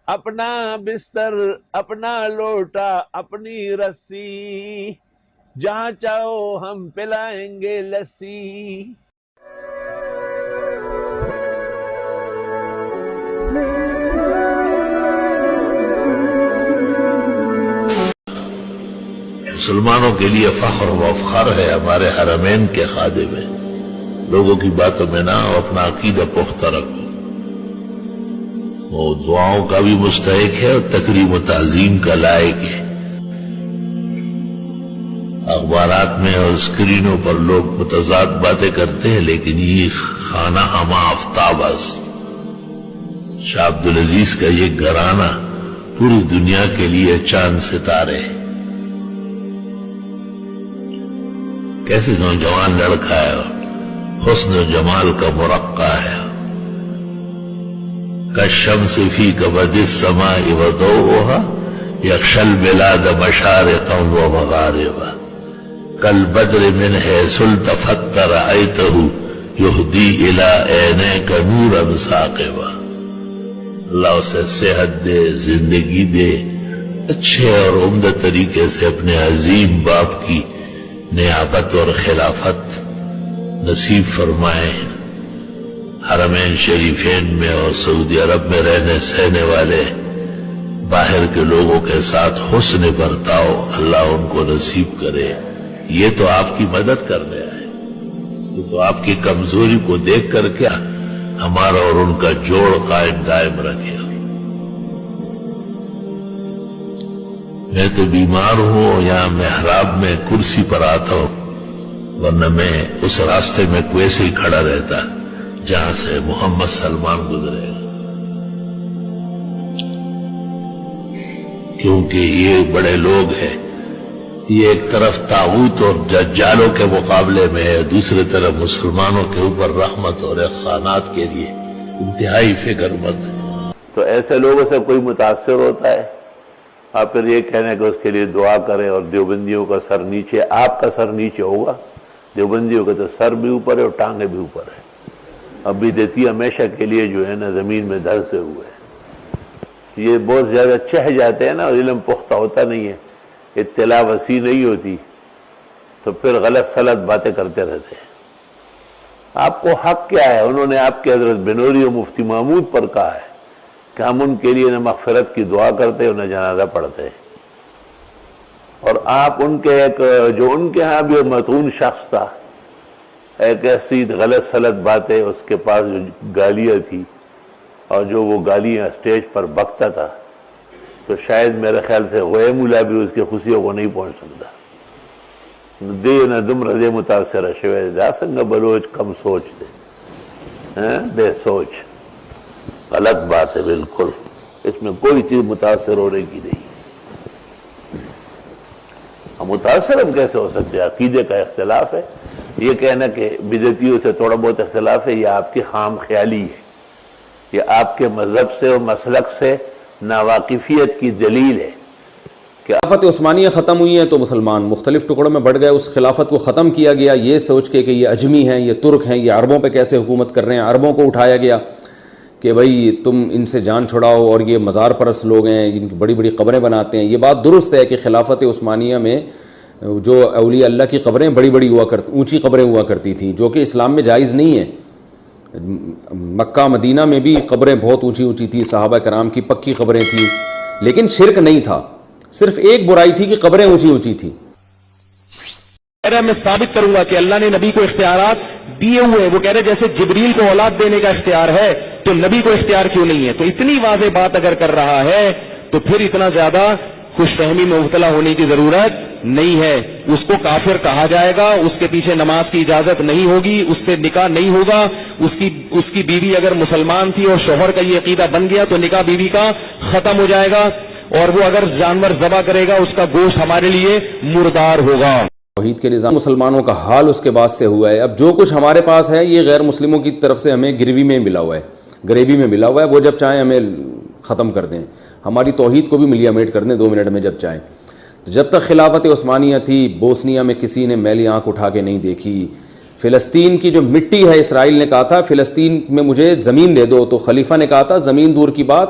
اپنا بستر، اپنا لوٹا، اپنی رسی، جہاں چاہو ہم پلائیں گے لسی۔ مسلمانوں کے لیے فخر و افخر ہے ہمارے حرمین کے خادم ہیں۔ لوگوں کی باتوں میں نہ آؤ، اپنا عقیدہ پختہ رکھو۔ وہ دعاؤں کا بھی مستحق ہے اور تکریم و تعظیم کا لائق ہے۔ اخبارات میں اور اسکرینوں پر لوگ متضاد باتیں کرتے ہیں، لیکن یہ خانہ ہما آفتاب است۔ شاہ عبدالعزیز کا یہ گھرانہ پوری دنیا کے لیے چاند ستارے ہیں۔ کیسے نوجوان لڑکا ہے، حسن و جمال کا مرقع ہے۔ کالشمس فی کبد السماء وضوءها یغشی البلاد مشارقا ومغاربا، کالبدر من حیث التفت رأیته یہدی الی عینیک نورا ثاقبا۔ اللہ اسے صحت دے، زندگی دے، اچھے اور عمدہ طریقے سے اپنے عظیم باپ کی نیابت اور خلافت نصیب فرمائے۔ حرمین شریفین میں اور سعودی عرب میں رہنے سہنے والے باہر کے لوگوں کے ساتھ حسن برتاؤ اللہ ان کو نصیب کرے۔ یہ تو آپ کی مدد کرنے آئے، یہ تو آپ کی کمزوری کو دیکھ کر کے ہمارا اور ان کا جوڑ قائم دائم رکھے۔ میں تو بیمار ہوں، یہاں محراب میں کرسی پر آتا ہوں، ورنہ میں اس راستے میں ویسے ہی کھڑا رہتا جہاں سے محمد سلمان گزرے گا، کیونکہ یہ بڑے لوگ ہیں۔ یہ ایک طرف طاغوت اور دجالوں کے مقابلے میں ہے، دوسری طرف مسلمانوں کے اوپر رحمت اور احسانات کے لیے انتہائی فکر مند ہے۔ تو ایسے لوگوں سے کوئی متاثر ہوتا ہے، آپ پھر یہ کہنے کہ اس کے لیے دعا کریں اور دیوبندیوں کا سر نیچے، آپ کا سر نیچے ہوگا، دیوبندیوں کا تو سر بھی اوپر ہے اور ٹانگیں بھی اوپر ہے۔ ابھی دیتی ہمیشہ کے لیے جو ہے نا زمین میں دھنسے ہوئے ہیں۔ یہ بہت زیادہ چہ جاتے ہیں نا، اور علم پختہ ہوتا نہیں ہے، اطلاع وسیع نہیں ہوتی، تو پھر غلط سلط باتیں کرتے رہتے ہیں۔ آپ کو حق کیا ہے؟ انہوں نے آپ کے حضرت بنوری و مفتی محمود پر کہا ہے کہ ہم ان کے لیے نہ مغفرت کی دعا کرتے اور نہ جنازہ پڑھتے ہیں، اور آپ ان کے ایک جو ان کے ہاں بھی متعون شخص تھا، ایک ایسی غلط سلط باتیں، اس کے پاس جو گالیاں تھی اور جو وہ گالیاں اسٹیج پر بکتا تھا، تو شاید میرے خیال سے غوئے مولا بھی اس کی خوشیوں کو نہیں پہنچ سکتا۔ دے نہ دم رضے متاثر شوے دا سنگ بلوچ کم سوچ دے بے سوچ۔ غلط بات ہے بالکل، اس میں کوئی چیز متاثر ہونے کی نہیں۔ متاثر ہم کیسے ہو سکتے ہیں؟ عقیدے کا اختلاف ہے۔ یہ کہنا کہ بدعتیوں سے تھوڑا بہت اختلاف ہے، یہ آپ کی خام خیالی ہے، یہ آپ کے مذہب سے اور مسلک سے ناواقفیت کی دلیل ہے۔ خلافت عثمانیہ ختم ہوئی ہے تو مسلمان مختلف ٹکڑوں میں بٹ گئے، اس خلافت کو ختم کیا گیا یہ سوچ کے کہ یہ اجمی ہیں، یہ ترک ہیں، یہ عربوں پہ کیسے حکومت کر رہے ہیں۔ عربوں کو اٹھایا گیا کہ بھائی تم ان سے جان چھڑاؤ، اور یہ مزار پرست لوگ ہیں، ان کی بڑی بڑی قبریں بناتے ہیں۔ یہ بات درست ہے کہ خلافت عثمانیہ میں جو اولیاء اللہ کی قبریں بڑی بڑی ہوا کرتی، اونچی قبریں ہوا کرتی تھیں، جو کہ اسلام میں جائز نہیں ہے۔ مکہ مدینہ میں بھی قبریں بہت اونچی اونچی تھیں، صحابہ کرام کی پکی قبریں تھیں، لیکن شرک نہیں تھا، صرف ایک برائی تھی کہ قبریں اونچی اونچی تھیں۔ میں ثابت کروں گا کہ اللہ نے نبی کو اختیارات دیے ہوئے، وہ کہہ رہے جیسے جبریل کو اولاد دینے کا اختیار ہے تو نبی کو اختیار کیوں نہیں ہے؟ تو اتنی واضح بات اگر کر رہا ہے تو پھر اتنا زیادہ خوش فہمی میں مبتلا ہونے کی ضرورت نہیں ہے۔ اس کو کافر کہا جائے گا، اس کے پیچھے نماز کی اجازت نہیں ہوگی، اس سے نکاح نہیں ہوگا۔ اس کی بیوی اگر مسلمان تھی اور شوہر کا یہ عقیدہ بن گیا تو نکاح بیوی کا ختم ہو جائے گا، اور وہ اگر جانور ذبح کرے گا اس کا گوشت ہمارے لیے مردار ہوگا۔ توحید کے نظام مسلمانوں کا حال اس کے بعد سے ہوا ہے۔ اب جو کچھ ہمارے پاس ہے یہ غیر مسلموں کی طرف سے ہمیں گریوی میں ملا ہوا ہے، گریوی میں ملا ہوا ہے، وہ جب چاہیں ہمیں ختم کر دیں، ہماری توحید کو بھی ملیا میٹ کر دیں 2 منٹ میں جب چاہیں۔ جب تک خلافت عثمانیہ تھی بوسنیا میں کسی نے میلی آنکھ اٹھا کے نہیں دیکھی۔ فلسطین کی جو مٹی ہے، اسرائیل نے کہا تھا فلسطین میں مجھے زمین دے دو، تو خلیفہ نے کہا تھا زمین دور کی بات،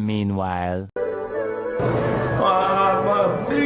Meanwhile,